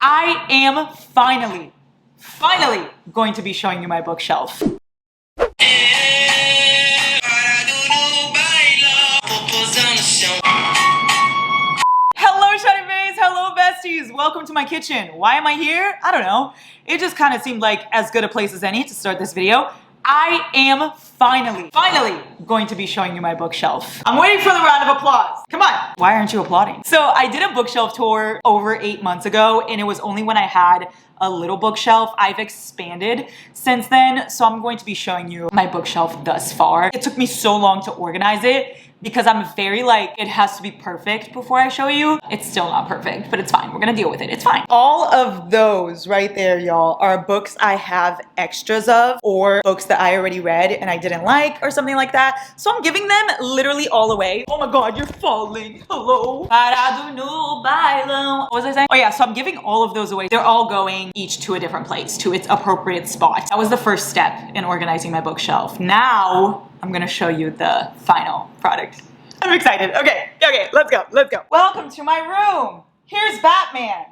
I am finally going to be showing you my bookshelf. Hello, Shiny Bays! Hello, besties! Welcome to my kitchen. Why am I here? I don't know. It just kind of seemed like as good a place as any to start this video. I am finally going to be showing you my bookshelf. I'm waiting for the round of applause. Come on. Why aren't you applauding? So I did a bookshelf tour over 8 months ago, and it was only when I had a little bookshelf. I've expanded since then, so I'm going to be showing you my bookshelf thus far. It took me so long to organize it because I'm very like, it has to be perfect before I show you. It's still not perfect, but it's fine. We're gonna deal with it, it's fine. All of those right there, y'all, are books I have extras of or books that I already read and I didn't like or something like that. So I'm giving them literally all away. Oh my God, you're falling, hello. What was I saying? Oh yeah, so I'm giving all of those away. They're all going each to a different place, to its appropriate spot. That was the first step in organizing my bookshelf. Now, I'm gonna show you the final product. I'm excited. Okay, let's go. Welcome to my room. Here's Batman.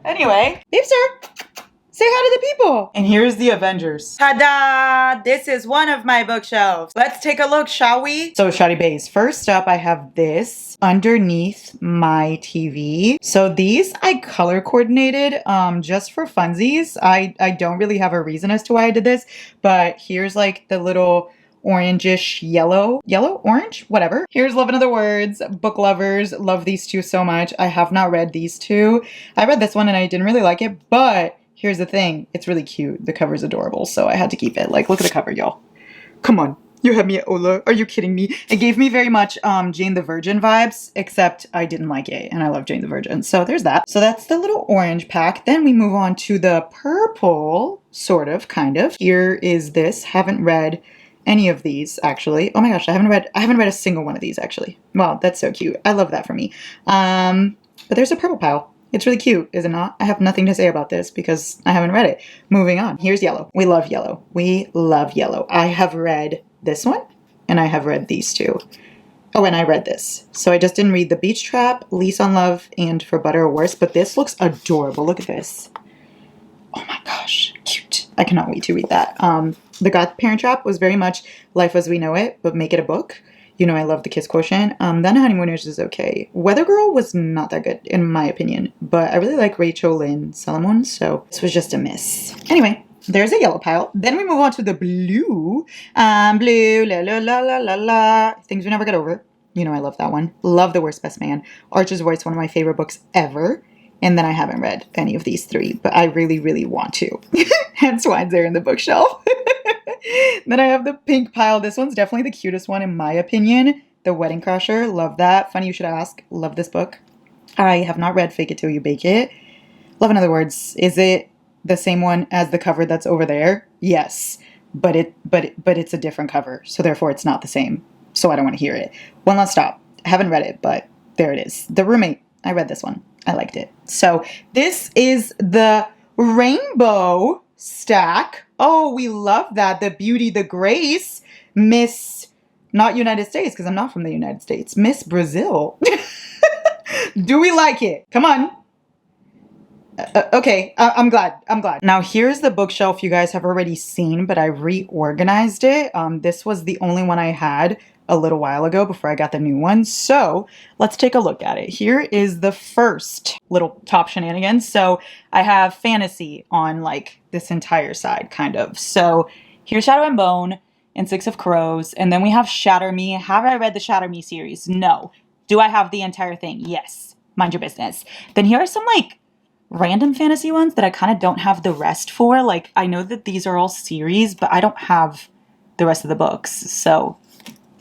Anyway, Beepster, say hi to the people. And here's the Avengers. Ta-da! This is one of my bookshelves. Let's take a look, shall we? So, Shawty Bays, first up, I have this underneath my TV. So these I color coordinated just for funsies. I don't really have a reason as to why I did this, but here's like the little orangish yellow, orange, whatever. Here's Love and Other Words. Book lovers love these two so much. I have not read these two. I read this one and I didn't really like it, but here's the thing. It's really cute. The cover's adorable, so I had to keep it. Like, look at the cover, y'all. Come on. You had me at Ola. Are you kidding me? It gave me very much Jane the Virgin vibes, except I didn't like it, and I love Jane the Virgin. So there's that. So that's the little orange pack. Then we move on to the purple, sort of, kind of. Here is this. Haven't read any of these, actually. Oh my gosh, I haven't read a single one of these, actually. Wow, that's so cute. I love that for me. But there's a purple pile. It's really cute, is it not? I have nothing to say about this because I haven't read it. Moving on. Here's yellow. We love yellow. We love yellow. I have read this one, and I have read these two. Oh, and I read this. So I just didn't read The Beach Trap, Lease on Love, and For Better or Worse, but this looks adorable. Look at this. Oh my gosh, cute. I cannot wait to read that. The Godparent Trap was very much Life as We Know It, but make it a book. You know I love The Kiss Quotient. Then Honeymooners is okay. Weather Girl was not that good, in my opinion, but I really like Rachel Lynn Solomon, so this was just a miss. Anyway, there's a yellow pile. Then we move on to the blue. Blue, la la la la la la. Things We Never Get Over. You know I love that one. Love The Worst Best Man. Archer's Voice, one of my favorite books ever. And then I haven't read any of these three, but I really, really want to. Hence why they're in the bookshelf. Then I have the pink pile. This one's definitely the cutest one in my opinion. The Wedding Crasher. Love that. Funny you should ask. Love this book. I have not read Fake It Till You Bake It. Love in Other Words. Is it the same one as the cover that's over there? Yes. But it's a different cover. So therefore it's not the same. So I don't want to hear it. One Last Stop. I haven't read it, but there it is. The Roommate. I read this one. I liked it. So this is the rainbow stack. Oh, we love that. The Beauty, the Grace, Miss, not United States, because I'm not from the United States, Miss Brazil. Do we like it? Come on. Okay, I'm glad. Now here's the bookshelf you guys have already seen, but I reorganized it. This was the only one I had a little while ago before I got the new one. So let's take a look at it. Here is the first little top shenanigans. So I have fantasy on like this entire side, kind of. So here's Shadow and Bone and Six of Crows. And then we have Shatter Me. Have I read the Shatter Me series? No. Do I have the entire thing? Yes. Mind your business. Then here are some like random fantasy ones that I kind of don't have the rest for. Like I know that these are all series, but I don't have the rest of the books. So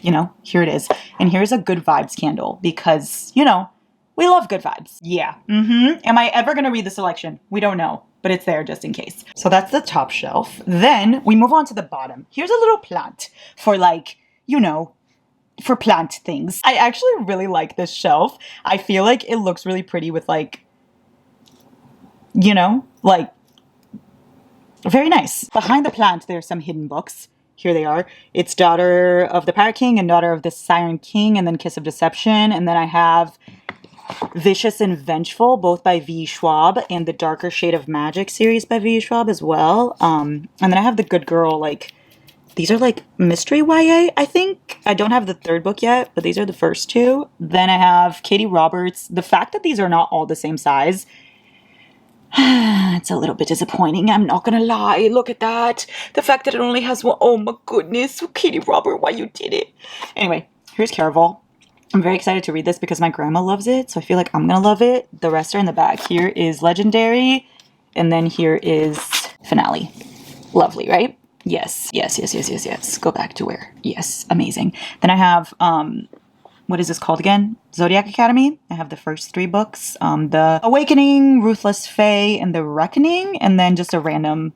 you know, here it is. And here's a Good Vibes candle because, you know, we love good vibes. Yeah. Am I ever going to read the selection? We don't know, but it's there just in case. So that's the top shelf. Then we move on to the bottom. Here's a little plant for like, you know, for plant things. I actually really like this shelf. I feel like it looks really pretty with like, you know, like very nice. Behind the plant, there's some hidden books. Here they are. It's Daughter of the Pirate King and Daughter of the Siren King, and then Kiss of Deception. And then I have Vicious and Vengeful, both by V. Schwab, and the Darker Shade of Magic series by V. Schwab as well. And then I have the Good Girl, like, these are like mystery YA, I think. I don't have the third book yet, but these are the first two. Then I have Katie Roberts. The fact that these are not all the same size, it's a little bit disappointing, I'm not gonna lie. Look at that. The fact that it only has one. Oh my goodness. Katie Robert, why you did it? Anyway, here's Caraval. I'm very excited to read this because my grandma loves it, so I feel like I'm gonna love it. The rest are in the back. Here is Legendary, and then here is Finale. Lovely, right? Yes. Go back to where? Yes, amazing. Then I have, what is this called again? Zodiac Academy. I have the first 3 books. The Awakening, Ruthless Fae, and The Reckoning, and then just a random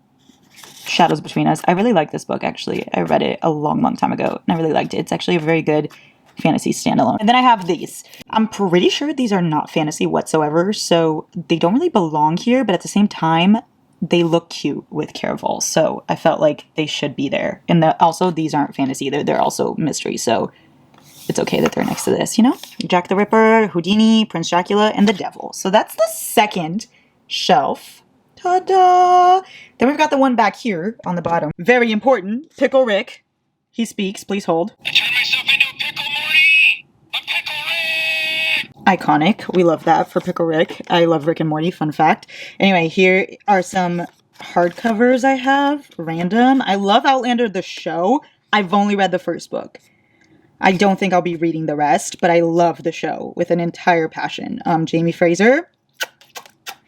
Shadows Between Us. I really like this book, actually. I read it a long time ago, and I really liked it. It's actually a very good fantasy standalone. And then I have these. I'm pretty sure these are not fantasy whatsoever, so they don't really belong here, but at the same time, they look cute with Caraval, so I felt like they should be there. And also, these aren't fantasy either. They're also mystery, so it's okay that they're next to this, you know? Jack the Ripper, Houdini, Prince Dracula, and the Devil. So that's the second shelf. Ta-da! Then we've got the one back here on the bottom. Very important. Pickle Rick. He speaks. Please hold. I turned myself into a pickle, Morty! A pickle Rick! Iconic. We love that for Pickle Rick. I love Rick and Morty, fun fact. Anyway, here are some hardcovers I have. Random. I love Outlander the show. I've only read the first book. I don't think I'll be reading the rest, but I love the show with an entire passion. Jamie Fraser.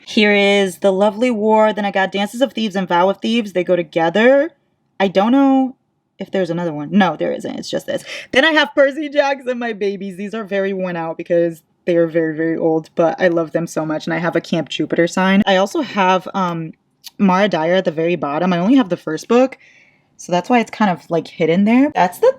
Here is The Lovely War. Then I got Dances of Thieves and Vow of Thieves. They go together. I don't know if there's another one. No, there isn't. It's just this. Then I have Percy Jackson, My Babies. These are very worn out because they are very old, but I love them so much. And I have a Camp Jupiter sign. I also have Mara Dyer at the very bottom. I only have the first book, so that's why it's kind of like hidden there. That's the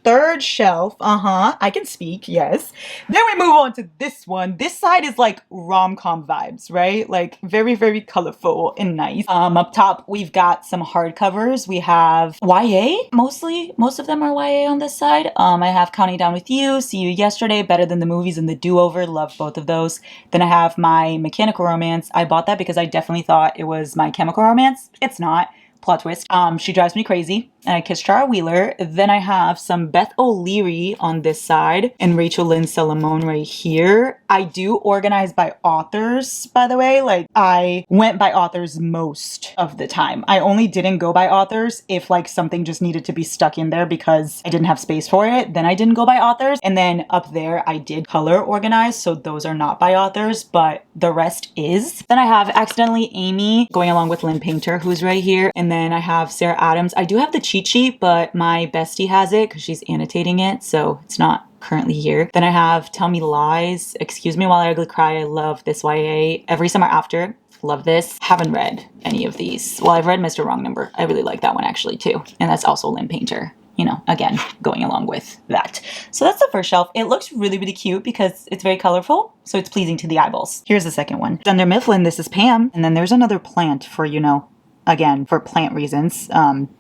third shelf. I can speak, yes. Then we move on to this one. This side is like rom-com vibes, right? Like very colorful and nice. Up top, we've got some hardcovers. We have YA, mostly. Most of them are YA on this side. I have Counting Down With You, See You Yesterday, Better Than the Movies, and The Do-Over. Love both of those. Then I have My Mechanical Romance. I bought that because I definitely thought it was My Chemical Romance. It's not. Plot twist. She Drives Me Crazy, and I Kissed Chara Wheeler. Then I have some Beth O'Leary on this side and Rachel Lynn Salomon right here. I do organize by authors, by the way. Like, I went by authors most of the time. I only didn't go by authors if like something just needed to be stuck in there because I didn't have space for it. Then I didn't go by authors. And then up there, I did color organize. So those are not by authors, but the rest is. Then I have Accidentally Amy going along with Lynn Painter, who's right here. And then I have Sarah Adams. I do have the cheat sheet, but my bestie has it because she's annotating it, so it's not currently here. Then I have Tell Me Lies, Excuse Me While I Ugly Cry. I love this YA. Every Summer After. Love this. Haven't read any of these. Well, I've read Mr. Wrong Number. I really like that one actually too. And that's also Lynn Painter. You know, again, going along with that. So that's the first shelf. It looks really cute because it's very colorful, so it's pleasing to the eyeballs. Here's the second one. Dunder Mifflin, this is Pam. And then there's another plant for, you know, again, for plant reasons.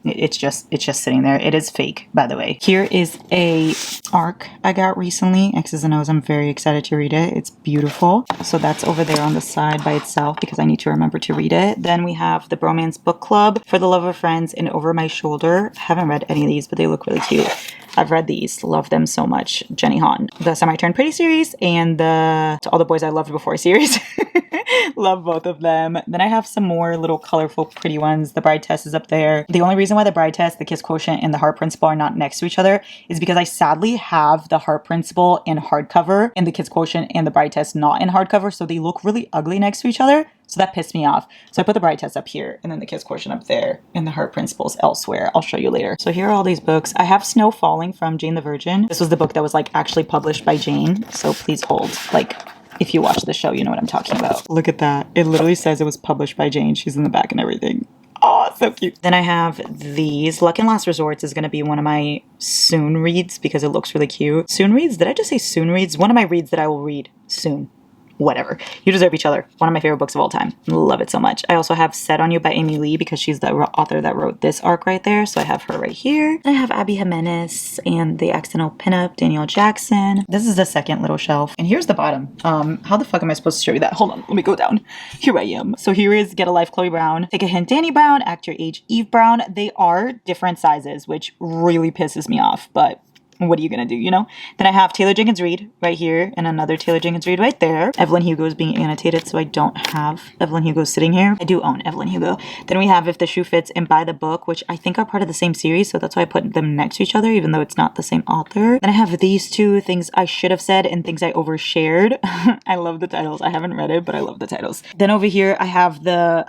It's just sitting there. It is fake, by the way. Here is a ARC I got recently, X's and O's. I'm very excited to read it. It's beautiful. So that's over there on the side by itself because I need to remember to read it. Then we have the Bromance Book Club, For the Love of Friends, and Over My Shoulder. I haven't read any of these, but they look really cute. I've read these. Love them so much. Jenny Han. The Semi Turned Pretty series and the To All the Boys I Loved Before series. Love both of them. Then I have some more little colorful pretty ones. The Bride Test is up there. The only reason why the Bride Test, the Kiss Quotient, and the Heart Principle are not next to each other is because I sadly have the Heart Principle in hardcover and the Kiss Quotient and the Bride Test not in hardcover, so they look really ugly next to each other. So that pissed me off. So I put the Bride Test up here and then the Kiss Quotient up there and the Heart Principles elsewhere. I'll show you later. So here are all these books. I have Snow Falling from Jane the Virgin. This was the book that was like actually published by Jane. So please hold. Like, if you watch the show, you know what I'm talking about. Look at that. It literally says it was published by Jane. She's in the back and everything. Oh, so cute. Then I have these. Luck and Last Resorts is going to be one of my soon reads because it looks really cute. Soon reads? Did I just say soon reads? One of my reads that I will read soon. whatever. You Deserve Each Other. One of my favorite books of all time. Love it so much. I also have Set on You by Amy Lee because she's the author that wrote this arc right there. So I have her right here. I have Abby Jimenez and The Accidental Pinup, Danielle Jackson. This is the second little shelf. And here's the bottom. How the fuck am I supposed to show you that? Hold on, let me go down. Here I am. So here is Get a Life, Chloe Brown. Take a Hint, Danny Brown. Act Your Age, Eve Brown. They are different sizes, which really pisses me off, but what are you gonna do, you know? Then I have Taylor Jenkins Reid right here and another Taylor Jenkins Reid right there. Evelyn Hugo is being annotated, so I don't have Evelyn Hugo sitting here. I do own Evelyn Hugo. Then we have If the Shoe Fits and Buy the Book, which I think are part of the same series, so that's why I put them next to each other, even though it's not the same author. Then I have these two, Things I Should Have Said and Things I Overshared. I love the titles. I haven't read it, but I love the titles. Then over here, I have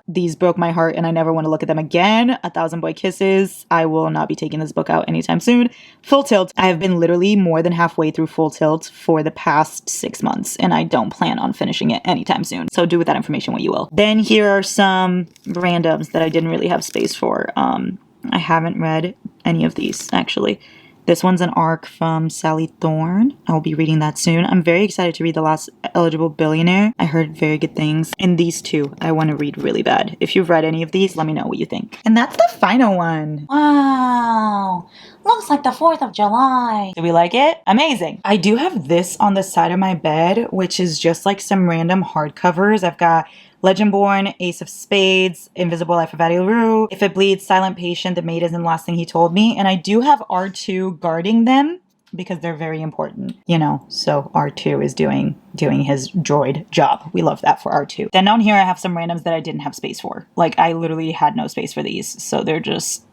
These Broke My Heart and I Never Want to Look at Them Again, 1,000 Boy Kisses. I will not be taking this book out anytime soon. Full Tilt. I have been literally more than halfway through Full Tilt for the past 6 months, and I don't plan on finishing it anytime soon. So do with that information what you will. Then here are some randoms that I didn't really have space for. I haven't read any of these, actually. This one's an arc from Sally Thorne. I will be reading that soon. I'm very excited to read The Last Eligible Billionaire. I heard very good things. And these two, I want to read really bad. If you've read any of these, let me know what you think. And that's the final one. Wow. Looks like the 4th of July. Do we like it? Amazing. I do have this on the side of my bed, which is just like some random hardcovers. I've got Legendborn, Ace of Spades, Invisible Life of Addie LaRue, If It Bleeds, Silent Patient, The Maid Isn't the Last Thing He Told Me. And I do have R2 guarding them because they're very important, you know, so R2 is doing his droid job. We love that for R2. Then down here I have some randoms that I didn't have space for. Like I literally had no space for these, so they're just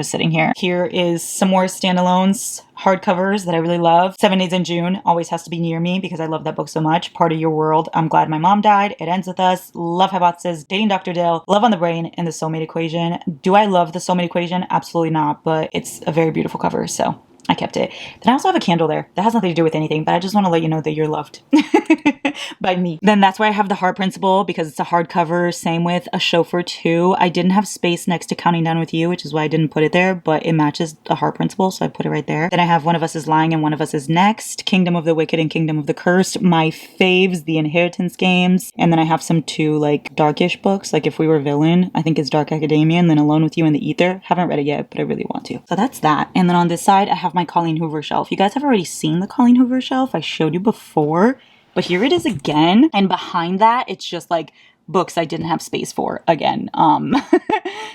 sitting here. Here is some more standalones, hardcovers that I really love. 7 Days in June always has to be near me because I love that book so much. Part of Your World, I'm Glad My Mom Died, It Ends With Us, Love Hypothesis, Dating Dr. Dill, Love on the Brain, and The Soulmate Equation. Do I love The Soulmate Equation? Absolutely not, but it's a very beautiful cover, so I kept it. Then I also have a candle there. That has nothing to do with anything, but I just want to let you know that you're loved by me. Then that's why I have The Heart Principle because it's a hardcover. Same with A Chauffeur 2. I didn't have space next to Counting Down With You, which is why I didn't put it there, but it matches The Heart Principle, so I put it right there. Then I have One of Us is Lying and One of Us is Next, Kingdom of the Wicked and Kingdom of the Cursed. My faves, The Inheritance Games. And then I have some two like darkish books, like If We Were Villain, I think it's Dark Academia, and then Alone With You in the Ether. Haven't read it yet, but I really want to. So that's that. And then on this side, I have my Colleen Hoover shelf. You guys have already seen the Colleen Hoover shelf. I showed you before, but here it is again. And behind that, it's just like books I didn't have space for again.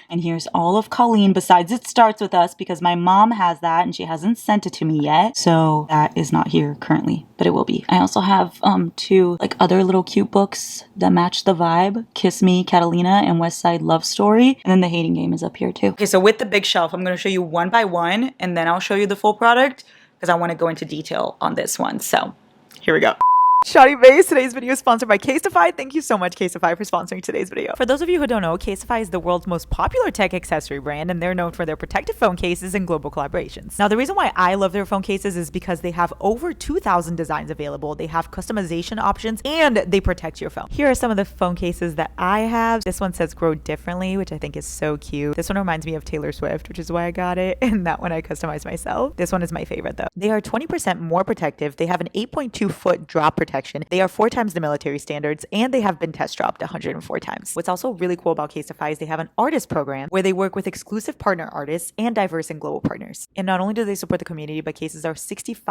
And here's all of Colleen besides It Starts With Us because my mom has that and she hasn't sent it to me yet. So that is not here currently, but it will be. I also have two like other little cute books that match the vibe. Kiss Me, Catalina, and West Side Love Story. And then The Hating Game is up here too. Okay, so with the big shelf, I'm going to show you one by one and then I'll show you the full product because I want to go into detail on this one. So here we go. Shoddy Base, today's video is sponsored by Casetify. Thank you so much, Casetify, for sponsoring today's video. For those of you who don't know, Casetify is the world's most popular tech accessory brand, and they're known for their protective phone cases and global collaborations. Now, the reason why I love their phone cases is because they have over 2,000 designs available, they have customization options, and they protect your phone. Here are some of the phone cases that I have. This one says Grow Differently, which I think is so cute. This one reminds me of Taylor Swift, which is why I got it, and that one I customized myself. This one is my favorite, though. They are 20% more protective. They have an 8.2-foot drop protection. They are 4 times the military standards, and they have been test dropped 104 times. What's also really cool about Casetify is they have an artist program where they work with exclusive partner artists and diverse and global partners. And not only do they support the community, but cases are 65%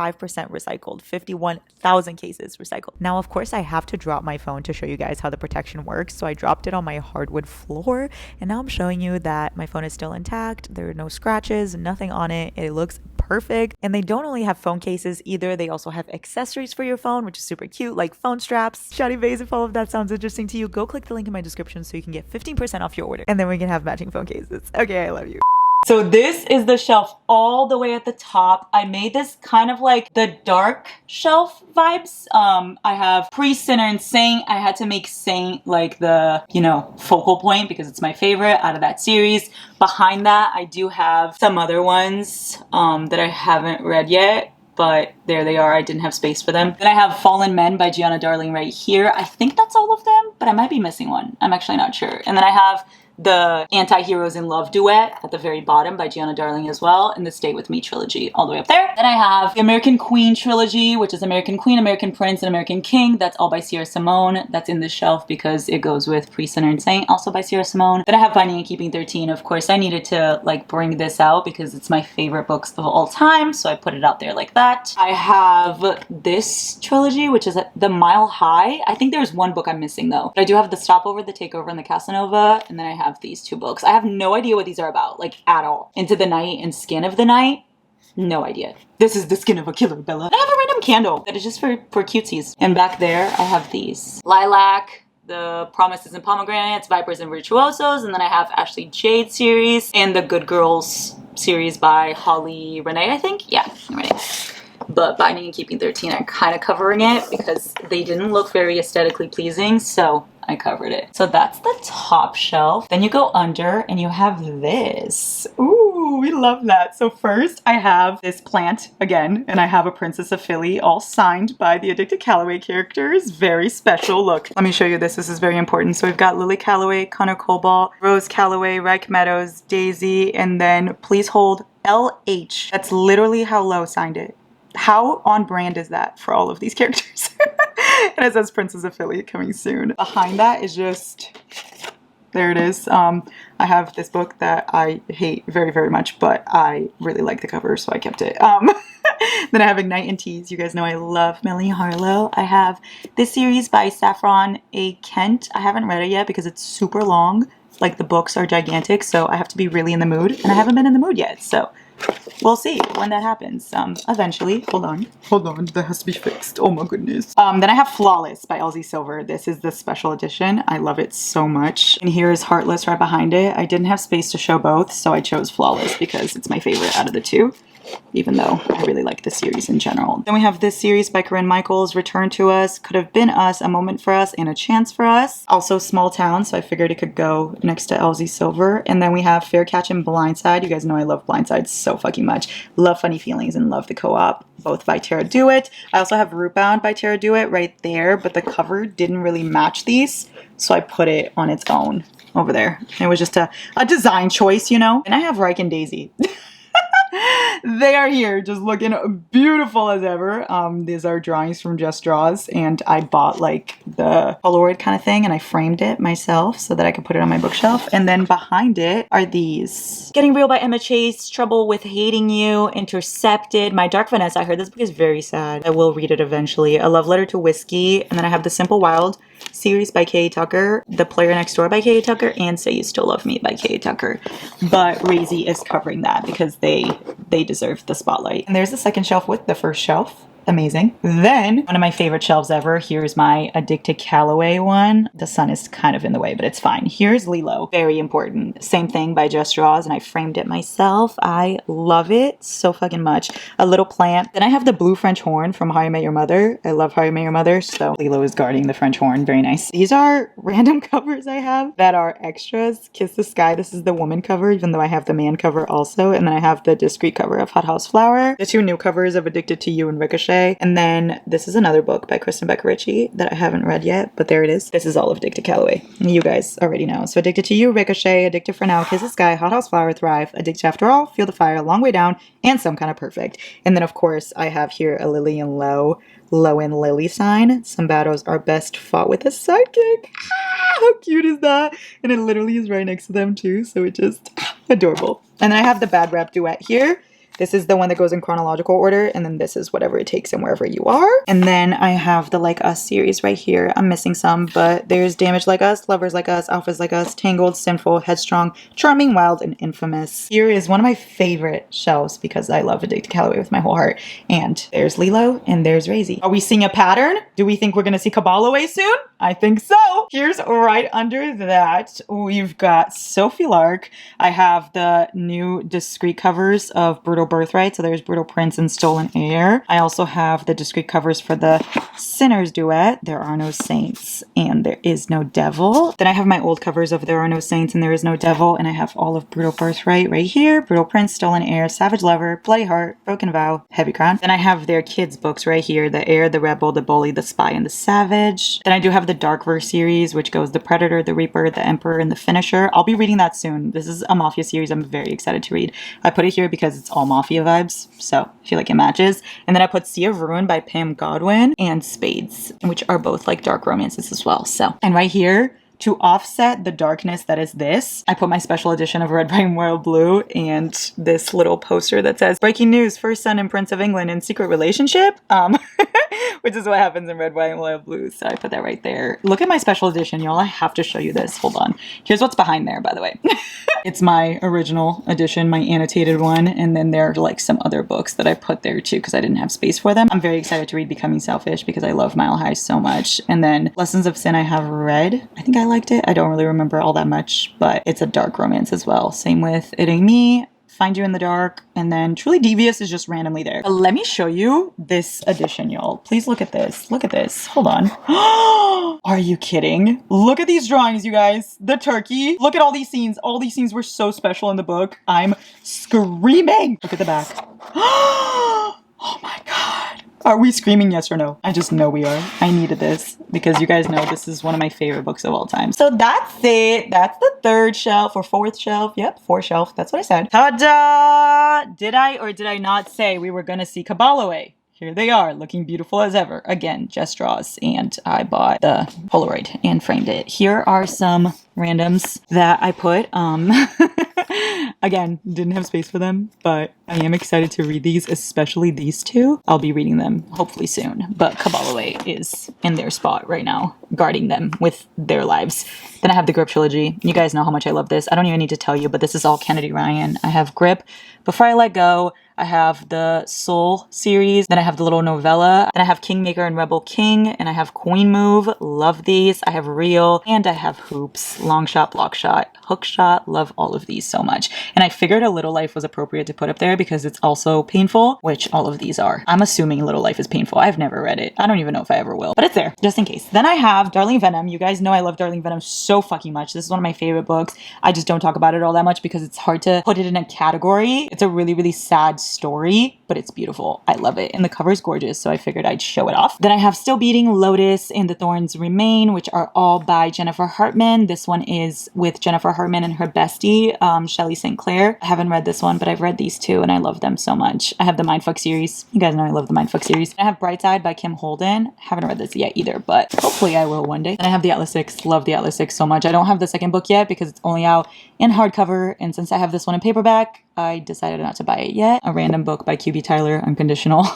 recycled, 51,000 cases recycled. Now, of course, I have to drop my phone to show you guys how the protection works. So I dropped it on my hardwood floor, and now I'm showing you that my phone is still intact. There are no scratches, nothing on it. It looks perfect. And they don't only have phone cases either. They also have accessories for your phone, which is super cute, like phone straps. Shoddy Bays, if all of that sounds interesting to you, go click the link in my description so you can get 15% off your order. And then we can have matching phone cases. Okay, I love you. So this is the shelf all the way at the top. I made this kind of like the dark shelf vibes. I have Priest, Sinner, and Saint. I had to make Saint like the, you know, focal point because it's my favorite out of that series. Behind that, I do have some other ones that I haven't read yet. But there they are. I didn't have space for them. Then I have Fallen Men by Gianna Darling right here. I think that's all of them, but I might be missing one. I'm actually not sure. And then I have the Anti-Heroes in Love duet at the very bottom by Gianna Darling as well, and the Stay With Me trilogy all the way up there. Then I have the American Queen trilogy, which is American Queen, American Prince, and American King. That's all by Sierra Simone. That's in this shelf because it goes with Priest, Sinner, and Saint, also by Sierra Simone. Then I have Binding and Keeping 13. Of course, I needed to like bring this out because it's my favorite books of all time, so I put it out there like that. I have this trilogy, which is The Mile High. I think there's one book I'm missing though. But I do have The Stopover, The Takeover, and The Casanova, and then I have these two books. I have no idea what these are about, like at all. Into the Night and Skin of the Night. No idea. This is The Skin of a Killer, Bella. I have a random candle that is just for cutesies. And back there, I have these. Lilac, The Promises and Pomegranates, Vipers and Virtuosos, and then I have Ashley Jade series and the Good Girls series by Holly Renee, I think. Yeah, Renee. But Binding and Keeping 13, I'm kind of covering it because they didn't look very aesthetically pleasing, so I covered it. So that's the top shelf. Then you go under and you have this. Ooh, we love that. So first I have this plant again, and I have a Princess of Philly all signed by the Addicted Callaway characters. Very special. Look, let me show you this. This is very important. So we've got Lily Callaway, Connor Cobalt, Rose Callaway, Reich Meadows, Daisy, and then please hold LH. That's literally how Lowe signed it. How on brand is that for all of these characters? And it says Princess of Philly coming soon. Behind that is just, there it is. I have this book that I hate very, very much, but I really like the cover, so I kept it. Then I have Ignite and Tease. You guys know I love Melanie Harlow. I have this series by Saffron A. Kent. I haven't read it yet because it's super long. Like the books are gigantic, so I have to be really in the mood, and I haven't been in the mood yet, so we'll see when that happens. Eventually. Hold on, that has to be fixed. Oh my goodness. Then I have Flawless by Aussie Silver. This is the special edition. I love it so much. And here is Heartless right behind it. I didn't have space to show both, so I chose Flawless because it's my favorite out of the two, even though I really like the series in general. Then we have this series by Corinne Michaels, Return to Us, Could Have Been Us, A Moment for Us, and A Chance for Us. Also Small Town, so I figured it could go next to Elsie Silver. And then we have Fair Catch and Blindside. You guys know I love Blindside so fucking much. Love Funny Feelings and love the co-op, both by Tara Dewitt. I also have Rootbound by Tara Dewitt right there, but the cover didn't really match these, so I put it on its own over there. It was just a design choice, you know? And I have Reich and Daisy. They are here, just looking beautiful as ever. These are drawings from Just Draws, and I bought like the Polaroid kind of thing, and I framed it myself so that I could put it on my bookshelf. And then behind it are these. Getting Real by Emma Chase, Trouble with Hating You, Intercepted, My Dark Vanessa. I heard this book is very sad. I will read it eventually. A Love Letter to Whiskey, and then I have The Simple Wild series by K.A. Tucker, The Player Next Door by K.A. Tucker, and Say You Still Love Me by K.A. Tucker. But Razy is covering that because they deserve the spotlight. And there's the second shelf with the first shelf. Amazing. Then, one of my favorite shelves ever, here's my Addicted Callaway one. The sun is kind of in the way, but it's fine. Here's Lilo. Very important. Same thing by Just Draws, and I framed it myself. I love it so fucking much. A Little Plant. Then I have the Blue French Horn from How I Met Your Mother. I love How I Met Your Mother, so Lilo is guarding the French horn. Very nice. These are random covers I have that are extras. Kiss the Sky. This is the woman cover, even though I have the man cover also. And then I have the discreet cover of Hot House Flower. The two new covers of Addicted to You and Ricochet. And then this is another book by Kristen Becker Ritchie that I haven't read yet, but there it is. This is all of Addicted Callaway. You guys already know. So Addicted to You, Ricochet, Addicted for Now, Kiss the Sky, Hot House Flower, Thrive, Addicted After All, Feel the Fire, Long Way Down, and Some Kind of Perfect. And then of course I have here a Lillian Lowe and Lily sign. Some battles are best fought with a sidekick. How cute is that? And it literally is right next to them too, so it just adorable. And then I have the Bad Rap Duet here. This is the one that goes in chronological order, and then this is whatever it takes and wherever you are. And then I have the Like Us series right here. I'm missing some, but there's Damaged Like Us, Lovers Like Us, Alphas Like Us, Tangled, Sinful, Headstrong, Charming, Wild, and Infamous. Here is one of my favorite shelves because I love Addicted Callaway with my whole heart. And there's Lilo, and there's Razy. Are we seeing a pattern? Do we think we're gonna see Kabbalaway soon? I think so. Here's right under that, we've got Sophie Lark. I have the new discreet covers of Brutal Birthright. So there's Brutal Prince and Stolen Air. I also have the discreet covers for the Sinners duet. There Are No Saints and There Is No Devil. Then I have my old covers of There Are No Saints and There Is No Devil. And I have all of Brutal Birthright right here. Brutal Prince, Stolen Air, Savage Lover, Bloody Heart, Broken Vow, Heavy Crown. Then I have their kids books right here. The Heir, the Rebel, the Bully, the Spy, and the Savage. Then I do have have the Darkverse series, which goes the Predator, the Reaper, the Emperor, and the Finisher. I'll be reading that soon. This is a Mafia series I'm very excited to read. I put it here because it's all Mafia vibes, so I feel like it matches. And then I put Sea of Ruin by Pam Godwin and Spades, which are both like dark romances as well. So, and right here, to offset the darkness that is this, I put my special edition of Red, White, and Royal Blue and this little poster that says, "Breaking news, first son and Prince of England in secret relationship," which is what happens in Red, White, and Royal Blue. So I put that right there. Look at my special edition, y'all. I have to show you this. Hold on. Here's what's behind there, by the way. It's my original edition, my annotated one, and then there are like some other books that I put there too because I didn't have space for them. I'm very excited to read Becoming Selfish because I love Mile High so much. And then Lessons of Sin I have read. I think I liked it. I don't really remember all that much, but it's a dark romance as well. Same with It Ain't Me, Find You in the Dark, and then Truly Devious is just randomly there. But let me show you this edition, y'all. Please look at this. Look at this. Hold on. Are you kidding? Look at these drawings, you guys. The turkey. Look at all these scenes. All these scenes were so special in the book. I'm screaming. Look at the back. Oh my God. Are we screaming yes or no? I just know we are. I needed this because you guys know this is one of my favorite books of all time. So that's it. That's the third shelf or fourth shelf. Yep, fourth shelf. That's what I said. Ta-da! Did I or did I not say we were going to see Kabbalaway? Here they are, looking beautiful as ever. Again, Jess draws, and I bought the Polaroid and framed it. Here are some randoms that I put. Again, didn't have space for them, but I am excited to read these, especially these two. I'll be reading them hopefully soon, but Kabbalaway is in their spot right now, guarding them with their lives. Then I have the Grip Trilogy. You guys know how much I love this. I don't even need to tell you, but this is all Kennedy Ryan. I have Grip, Before I Let Go. I have the Soul series, then I have the little novella, then I have Kingmaker and Rebel King, and I have Queen Move, love these, I have Real, and I have Hoops, Long Shot, Block Shot, Hook Shot, love all of these so much. And I figured A Little Life was appropriate to put up there because it's also painful, which all of these are. I'm assuming A Little Life is painful. I've never read it. I don't even know if I ever will, but it's there, just in case. Then I have Darling Venom. You guys know I love Darling Venom so fucking much. This is one of my favorite books. I just don't talk about it all that much because it's hard to put it in a category. It's a really, really sad story, but it's beautiful. I love it. And the cover is gorgeous, so I figured I'd show it off. Then I have Still Beating, Lotus, and The Thorns Remain, which are all by Jennifer Hartman. This one is with Jennifer Hartman and her bestie, Shelley St. Clair. I haven't read this one, but I've read these two, and I love them so much. I have the Mindfuck series. You guys know I love the Mindfuck series. I have Brightside by Kim Holden. Haven't read this yet either, but hopefully I will one day. And I have the Atlas Six. Love the Atlas Six so much. I don't have the second book yet because it's only out in hardcover, and since I have this one in paperback, I decided not to buy it yet. A random book by QB Tyler, Unconditional.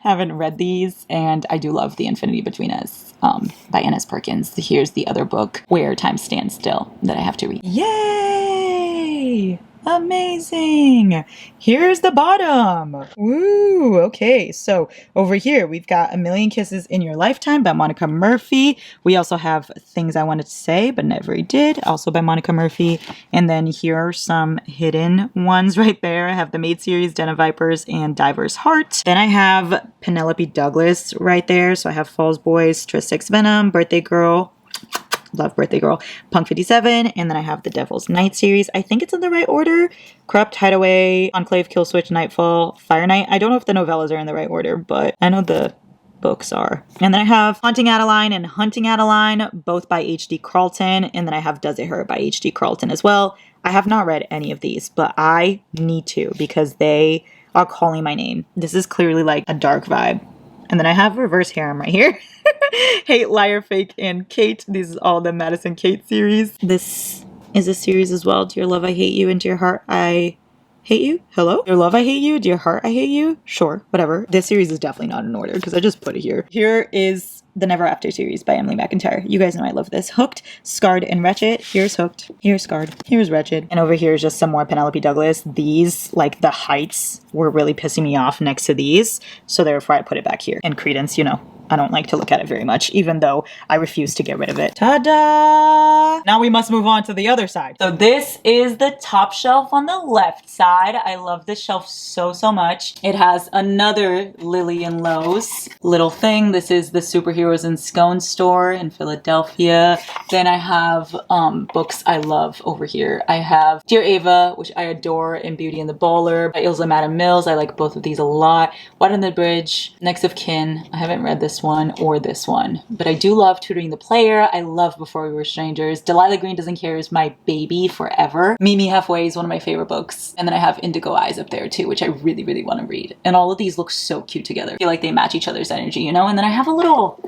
Haven't read these, and I do love The Infinity Between Us by Ennis Perkins. Here's the other book, Where Time Stands Still, that I have to read. Yay! Amazing! Here's the bottom. Woo! Okay, so over here we've got A Million Kisses in Your Lifetime by Monica Murphy. We also have Things I Wanted to Say but Never Did, also by Monica Murphy. And then here are some hidden ones right there. I have the Maid series, Den of Vipers, and Diver's Heart. Then I have Penelope Douglas right there. So I have Falls Boys, Tris X Venom, Birthday Girl. Love Birthday Girl, Punk 57, and then I have the Devil's Night series. I think it's in the right order. Corrupt, Hideaway, Enclave, Killswitch, Nightfall, Fire Night. I don't know if the novellas are in the right order, but I know the books are. And then I have Haunting Adeline and Hunting Adeline, both by H.D. Carlton, and then I have Does It Hurt by H.D. Carlton as well. I have not read any of these, but I need to because they are calling my name. This is clearly like a dark vibe. And then I have Reverse Harem right here. Hate, Liar, Fake, and Kate. This is all the Madison Kate series. This is a series as well. Dear Love, I Hate You, and Dear Heart, I Hate You. Hello? Dear Love, I Hate You. Dear Heart, I Hate You. Sure, whatever. This series is definitely not in order because I just put it here. Here is the Never After series by Emily McIntyre. You guys know I love this. Hooked, Scarred, and Wretched. Here's Hooked. Here's Scarred. Here's Wretched. And over here is just some more Penelope Douglas. These, like the heights, were really pissing me off next to these. So therefore I put it back here. And Credence, you know, I don't like to look at it very much, even though I refuse to get rid of it. Ta-da! Now we must move on to the other side. So this is the top shelf on the left side. I love this shelf so much. It has another Lily and Lowe's little thing. This is the Superheroes and Scone store in Philadelphia. Then I have books I love over here. I have Dear Ava, which I adore, and Beauty and the Bowler by Ilsa Madam Mills. I like both of these a lot. Water on the Bridge, Next of Kin. I haven't read this one or this one, but I do love Tutoring the Player. I love Before We Were Strangers. Delilah Green Doesn't Care is my baby forever. Meet Me Halfway is one of my favorite books. And then I have Indigo Eyes up there too, which I really want to read. And all of these look so cute together. I feel like they match each other's energy, you know? And then I have a little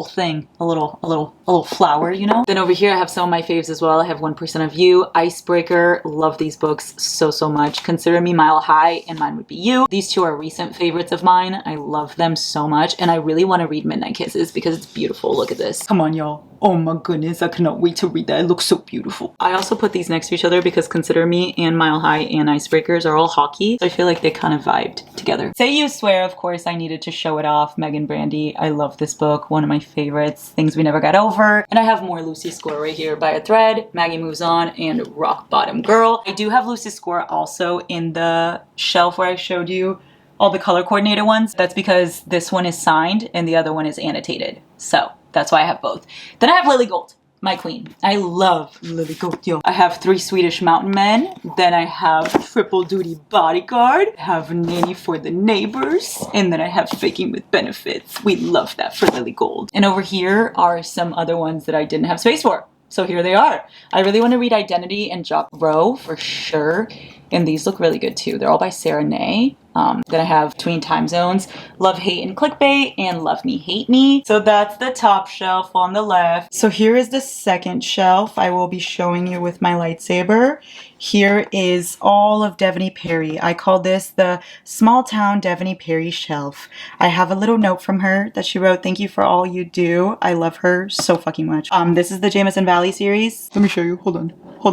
thing, a little flower, you know? Then over here I have some of my faves as well. I have 1% of You, Icebreaker. Love these books so much. Consider Me, Mile High, and Mine Would Be You. These two are recent favorites of mine. I love them so much. And I really want to read Midnight Kisses because it's beautiful. Look at this. Come on, y'all. Oh my goodness, I cannot wait to read that. It looks so beautiful. I also put these next to each other because Consider Me and Mile High and Icebreakers are all hockey. So I feel like they kind of vibed together. Say You Swear, of course, I needed to show it off. Megan Brandy. I love this book. One of my favorites. Things We Never Got Over. And I have more Lucy's Score right here. By a Thread, Maggie Moves On, and Rock Bottom Girl. I do have Lucy's Score also in the shelf where I showed you all the color coordinated ones. That's because this one is signed and the other one is annotated. So that's why I have both. Then I have Lily Gold, my queen. I love Lily Gold, yo. I have 3 Swedish Mountain Men. Then I have Triple Duty Bodyguard. I have Nanny for the Neighbors. And then I have Faking with Benefits. We love that for Lily Gold. And over here are some other ones that I didn't have space for. So here they are. I really want to read Identity and Jock Row for sure. And these look really good too. They're all by Sarah Ney. Then I have Between Time Zones, Love, Hate, and Clickbait, and Love Me, Hate Me. So that's the top shelf on the left. So here is the second shelf I will be showing you with my lightsaber. Here is all of Devney Perry. I call this the Small Town Devney Perry shelf. I have a little note from her that she wrote, "Thank you for all you do." I love her so fucking much. This is the Jameson Valley series. Let me show you. Hold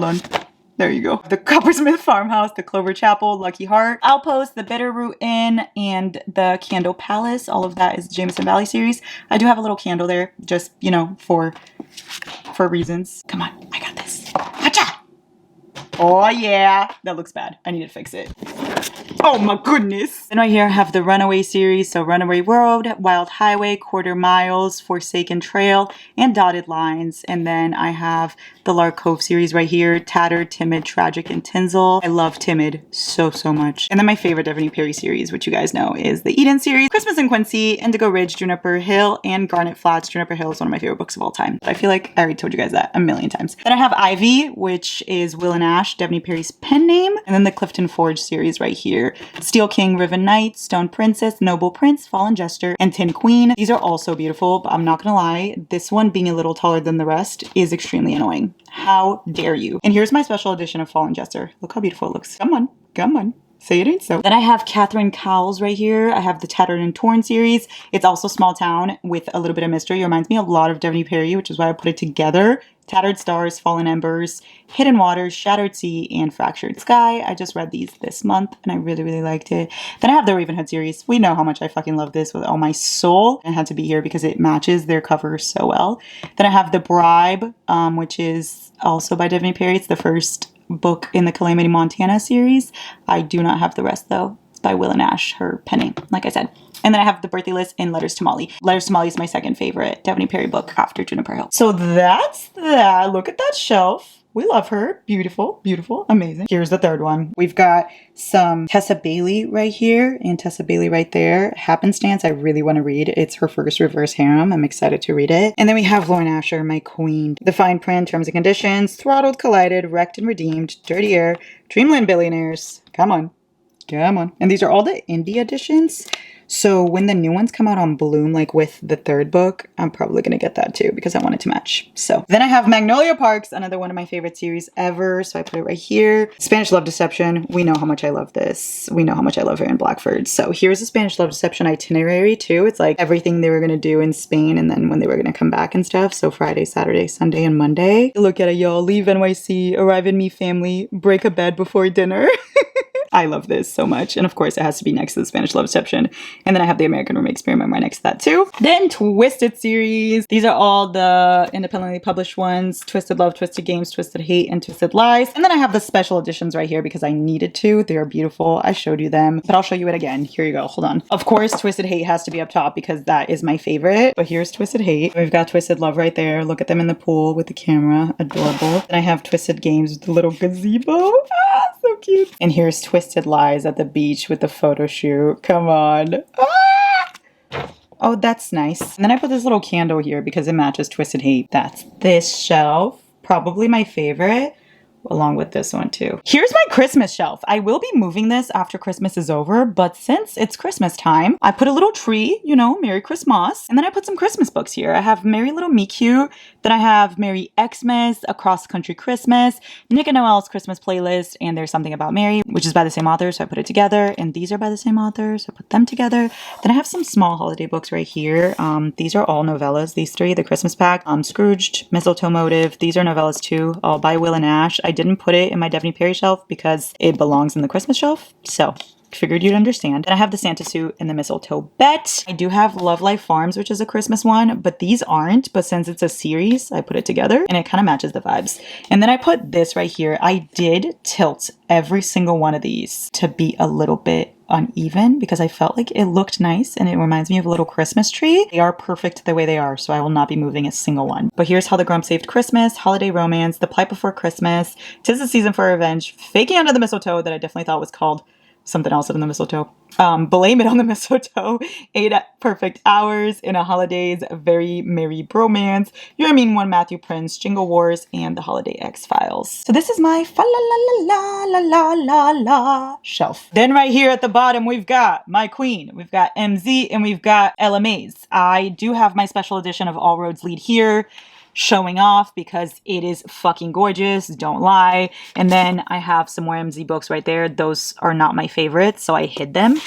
on. There you go. The Coppersmith Farmhouse, the Clover Chapel, Lucky Heart, Outpost, the Bitterroot Inn, and the Candle Palace. All of that is Jameson Valley series. I do have a little candle there, just, you know, for reasons. Come on, I got this. Hacha! Oh yeah, that looks bad. I need to fix it. Oh my goodness. Then right here I have the Runaway series. So Runaway Road, Wild Highway, Quarter Miles, Forsaken Trail, and Dotted Lines. And then I have the Lark Cove series right here. Tattered, Timid, Tragic, and Tinsel. I love Timid so much. And then my favorite Devney Perry series, which you guys know, is the Eden series. Christmas in Quincy, Indigo Ridge, Juniper Hill, and Garnet Flats. Juniper Hill is one of my favorite books of all time. I feel like I already told you guys that a million times. Then I have Ivy, which is Will and Ash, Devney Perry's pen name. And then the Clifton Forge series right here. Steel King, Riven Knight, Stone Princess, Noble Prince, Fallen Jester, and Tin Queen. These are also beautiful, but I'm not gonna lie, this one being a little taller than the rest is extremely annoying. How dare you? And here's my special edition of Fallen Jester. Look how beautiful it looks. Come on. Say it ain't so. Then I have Catherine Cowles right here. I have the Tattered and Torn series. It's also small town with a little bit of mystery. It reminds me a lot of Devney Perry, which is why I put it together. Tattered Stars, Fallen Embers, Hidden Waters, Shattered Sea, and Fractured Sky. I just read these this month and I really liked it. Then I have the Ravenhood series. We know how much I fucking love this with all my soul. It had to be here because it matches their cover so well. Then I have The Bribe, which is also by Devney Perry. It's the first book in the Calamity Montana series. I do not have the rest though. It's by Will and Ash, her pen name, like I said. And then I have The Birthday List and Letters to Molly. Letters to Molly is my second favorite Devney Perry book after Juniper Hill. So that's that. Look at that shelf. We love her. Beautiful, amazing. Here's the third one. We've got some Tessa Bailey right here and Tessa Bailey right there. Happenstance, I really want to read. It's her first reverse harem. I'm excited to read it. And then we have Lauren Asher, my queen. The Fine Print, Terms and Conditions, Throttled, Collided, Wrecked and Redeemed, Dirty Air, Dreamland Billionaires. Come on. And these are all the indie editions. So when the new ones come out on Bloom, like with the third book, I'm probably going to get that too because I want it to match. So then I have Magnolia Parks, another one of my favorite series ever. So I put it right here. Spanish Love Deception. We know how much I love this. We know how much I love Erin Blackford. So here's a Spanish Love Deception itinerary too. It's like everything they were going to do in Spain and then when they were going to come back and stuff. So Friday, Saturday, Sunday, and Monday. Look at it, y'all. Leave NYC, arrive in Me family, break a bed before dinner. I love this so much. And of course, it has to be next to the Spanish Love Deception. And then I have the American Remake Experiment right next to that too. Then Twisted series. These are all the independently published ones. Twisted Love, Twisted Games, Twisted Hate, and Twisted Lies. And then I have the special editions right here because I needed to. They are beautiful. I showed you them, but I'll show you it again. Here you go. Hold on. Of course, Twisted Hate has to be up top because that is my favorite. But here's Twisted Hate. We've got Twisted Love right there. Look at them in the pool with the camera. Adorable. Then I have Twisted Games with the little gazebo. Ah, so cute. And here's Twisted Lies at the beach with the photo shoot. Come on. Ah! Oh, that's nice. And then I put this little candle here because it matches Twisted Hate. That's this shelf. Probably my favorite. Along with this one too. Here's my Christmas shelf. I will be moving this after Christmas is over, but since it's Christmas time, I put a little tree, you know, Merry Christmas. And then I put some Christmas books here. I have Merry Little Me Cute. Then I have Merry Xmas, Across Country Christmas, Nick and Noel's Christmas playlist, and There's Something About Mary, which is by the same author, so I put it together. And these are by the same author, so I put them together. Then I have some small holiday books right here. These are all novellas, these three, the Christmas pack, Scrooged, Mistletoe Motive. These are novellas too, all by Will and Ash. I didn't put it in my Daphne Perry shelf because it belongs in the Christmas shelf. So figured you'd understand. And I have the Santa Suit and the Mistletoe Bet. I do have Love Life Farms, which is a Christmas one, but these aren't. But since it's a series, I put it together and it kind of matches the vibes. And then I put this right here. I did tilt every single one of these to be a little bit uneven because I felt like it looked nice and it reminds me of a little Christmas tree. They are perfect the way they are, so I will not be moving a single one. But here's How the Grump Saved Christmas, Holiday Romance, The Plight Before Christmas, 'Tis the Season for Revenge, Faking Under the Mistletoe that I definitely thought was called something else than the mistletoe. Blame It on the Mistletoe, 8 Perfect Hours, In a Holidays, Very Merry Bromance, You're a Mean One, Matthew Prince, Jingle Wars, and The Holiday X-Files. So this is my fa la la la la la la la shelf. Then right here at the bottom, we've got my queen. We've got MZ and we've got Ella Mays. I do have my special edition of All Roads Lead here, showing off because it is fucking gorgeous, don't lie. And then I have some more MZ books right there. Those are not my favorites, so I hid them.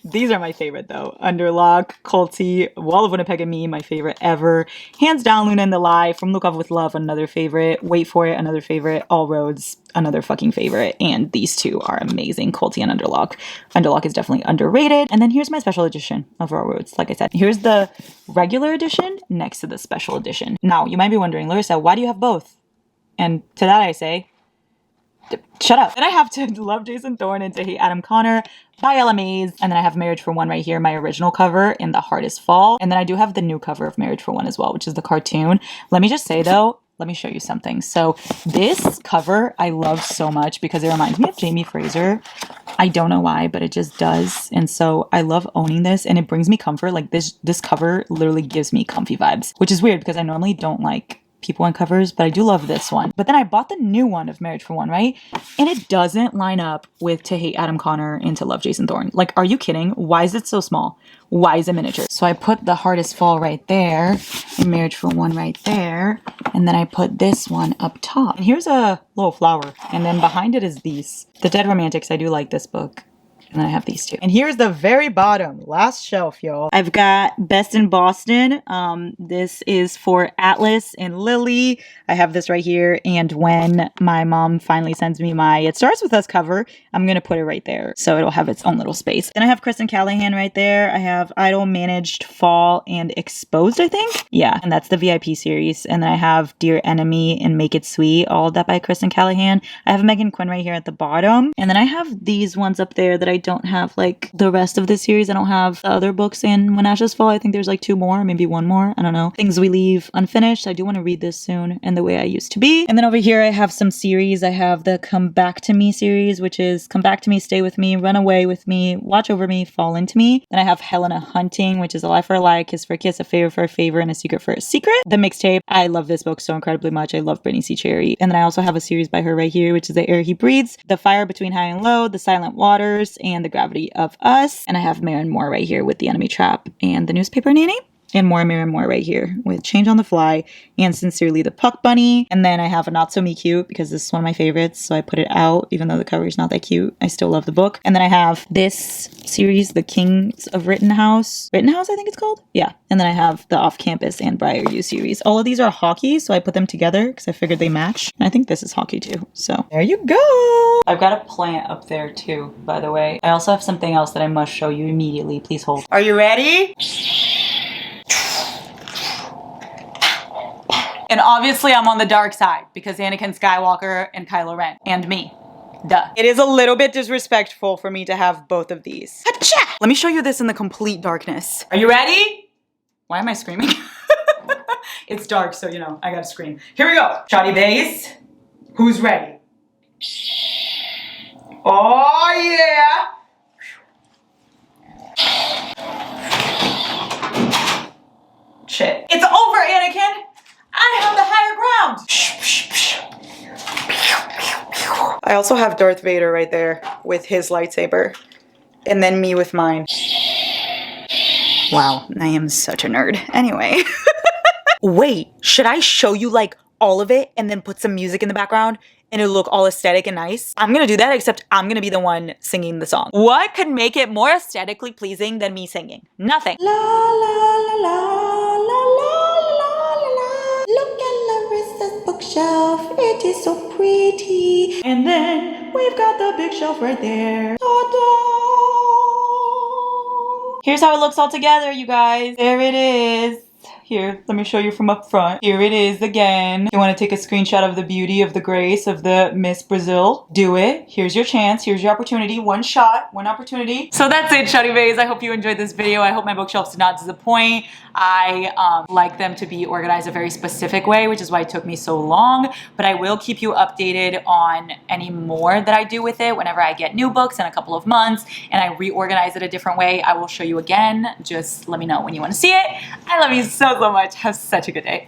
These are my favorite though. Underlock, Culty, Wall of Winnipeg and Me, my favorite ever. Hands down, Luna and the Lie, From Look Off with Love, another favorite. Wait for It, another favorite. All Roads, another fucking favorite. And these two are amazing, Culty and Underlock. Underlock is definitely underrated. And then here's my special edition of All Roads. Like I said, here's the regular edition next to the special edition. Now, you might be wondering, Larissa, why do you have both? And to that I say, shut up. Then I have To Love Jason Thorne and To Hate Adam Connor by Ella Mays. And then I have Marriage for One right here, my original cover in The Hardest Fall. And then I do have the new cover of Marriage for One as well, which is the cartoon. Let me just say though, let me show you something. So this cover I love so much because it reminds me of Jamie Fraser. I don't know why, but it just does. And so I love owning this and it brings me comfort. Like this cover literally gives me comfy vibes, which is weird because I normally don't like people on covers, but I do love this one. But then I bought the new one of Marriage for One, right? And it doesn't line up with To Hate Adam Connor and To Love Jason Thorne. Like, are you kidding? Why is it so small? Why is it miniature? So I put The Hardest Fall right there and Marriage for One right there. And then I put this one up top. And here's a little flower. And then behind it is these. The Dead Romantics. I do like this book. And then I have these two. And here's the very bottom, last shelf, y'all. I've got Best in Boston. This is for Atlas and Lily. I have this right here. And when my mom finally sends me my It Starts With Us cover, I'm going to put it right there. So it'll have its own little space. Then I have Kristen Callahan right there. I have Idol, Managed, Fall, and Exposed, I think. Yeah, and that's the VIP series. And then I have Dear Enemy and Make It Sweet, all of that by Kristen Callahan. I have Megan Quinn right here at the bottom. And then I have these ones up there that I don't have like the rest of the series. I don't have the other books in When Ashes Fall. I think there's like 2 more, maybe 1 more. I don't know. Things We Leave Unfinished. I do want to read this soon and The Way I Used to Be. And then over here I have some series. I have the Come Back to Me series, which is Come Back to Me, Stay With Me, Run Away With Me, Watch Over Me, Fall Into Me. Then I have Helena Hunting, which is A Lie for a Lie, Kiss for a Kiss, A Favor for a Favor, and A Secret for a Secret. The Mixtape. I love this book so incredibly much. I love Brittany C. Cherry. And then I also have a series by her right here, which is The Air He Breathes, The Fire Between High and Low, The Silent Waters, and The Gravity of Us. And I have Marin Moore right here with The Enemy Trap and The Newspaper Nanny. And more right here with Change on the Fly and Sincerely the Puck Bunny. And then I have a Not So Me Cute because this is one of my favorites. So I put it out even though the cover is not that cute. I still love the book. And then I have this series, The Kings of Rittenhouse. Rittenhouse, I think it's called? Yeah. And then I have the Off Campus and Briar U series. All of these are hockey, so I put them together because I figured they match. And I think this is hockey too. So there you go. I've got a plant up there too, by the way. I also have something else that I must show you immediately. Please hold. Are you ready? And obviously I'm on the dark side because Anakin Skywalker and Kylo Ren and me. Duh. It is a little bit disrespectful for me to have both of these. Achoo! Let me show you this in the complete darkness. Are you ready? Why am I screaming? It's dark, so you know, I gotta scream. Here we go. Shoddy Bays, who's ready? Oh yeah! Shit. It's over, Anakin! I have the higher ground! I also have Darth Vader right there with his lightsaber. And then me with mine. Wow, I am such a nerd. Anyway. Wait, should I show you like all of it and then put some music in the background and it'll look all aesthetic and nice? I'm gonna do that, except I'm gonna be the one singing the song. What could make it more aesthetically pleasing than me singing? Nothing. La la la la la la la la. Look at Larissa's bookshelf, it is so pretty. And then we've got the big shelf right there. Ta-da! Here's how it looks all together, you guys. There it is. Here, let me show you from up front. Here it is again. You want to take a screenshot of the beauty, of the grace, of the Miss Brazil? Do it. Here's your chance. Here's your opportunity. One shot, one opportunity. So that's it, Shoddy Bays. I hope you enjoyed this video. I hope my bookshelves did not disappoint. I like them to be organized a very specific way, which is why it took me so long. But I will keep you updated on any more that I do with it whenever I get new books in a couple of months and I reorganize it a different way. I will show you again. Just let me know when you want to see it. I love you so much. Have such a good day.